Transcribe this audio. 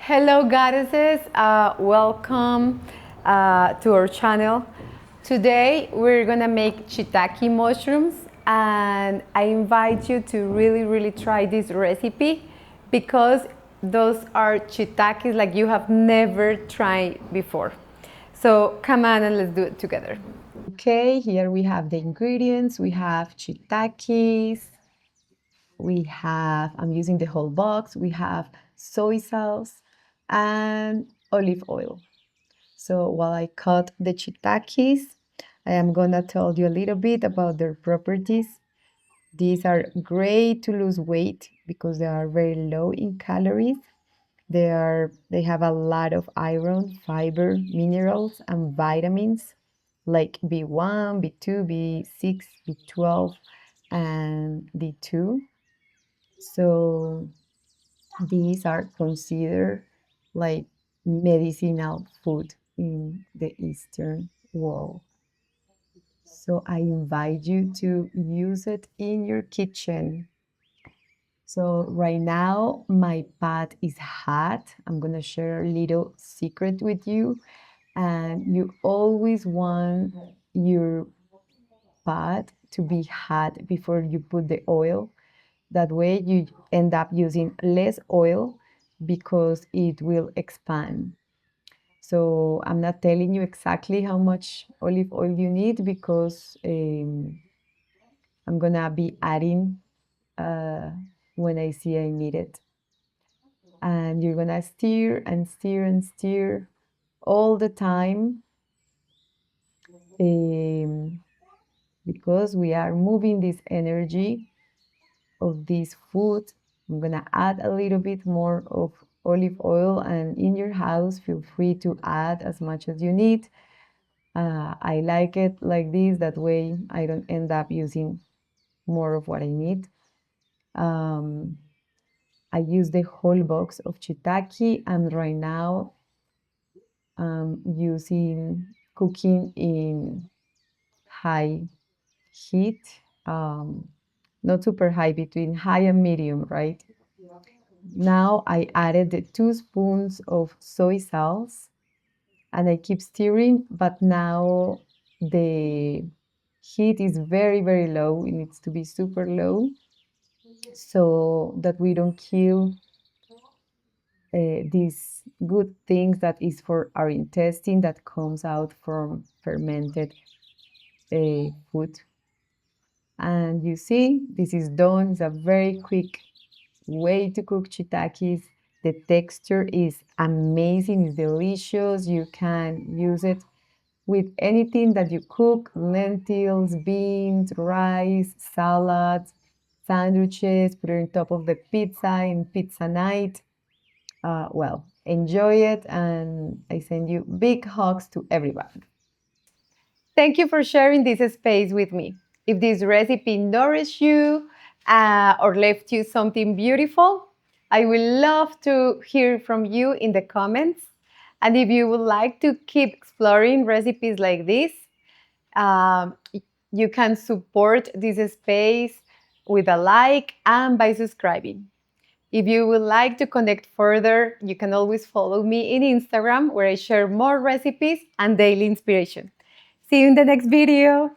Hello goddesses, welcome to our channel. Today we're gonna make shiitake mushrooms and I invite you to really try this recipe because those are shiitakes like you have never tried before. So come on and let's do it together. Okay, here we have the ingredients. We have shiitakes, I'm using the whole box, we have soy sauce and olive oil. So while I cut the shiitakes, I am gonna tell you a little bit about their properties. These are great to lose weight because they are very low in calories. They have a lot of iron, fiber, minerals, and vitamins like B1, B2, B6, B12, and D2. So these are considered like medicinal food in the Eastern world. So I invite you to use it in your kitchen. So right now my pot is hot. I'm gonna share a little secret with you. And you always want your pot to be hot before you put the oil. That way you end up using less oil because it will expand. So I'm not telling you exactly how much olive oil you need because I'm gonna be adding when I see I need it. And you're gonna stir and stir and stir all the time because we are moving this energy of this food. I'm gonna add a little bit more of olive oil, and in your house feel free to add as much as you need. I like it like this, that way I don't end up using more of what I need. I use the whole box of shiitake, and right now I'm cooking in high heat, not super high, between high and medium, right? Now I added the 2 spoons of soy sauce and I keep stirring, but now the heat is very low. It needs to be super low so that we don't kill these good things that is for our intestine that comes out from fermented food. And you see, this is done. It's a very quick way to cook shiitakes. The texture is amazing, it's delicious. You can use it with anything that you cook: lentils, beans, rice, salads, sandwiches, put it on top of the pizza in pizza night. Well, enjoy it, and I send you big hugs to everyone. Thank you for sharing this space with me. If this recipe nourished you or left you something beautiful, I would love to hear from you in the comments. And if you would like to keep exploring recipes like this, um, you can support this space with a like and by subscribing. If you would like to connect further, you can always follow me in Instagram, where I share more recipes and daily inspiration. See you in the next video.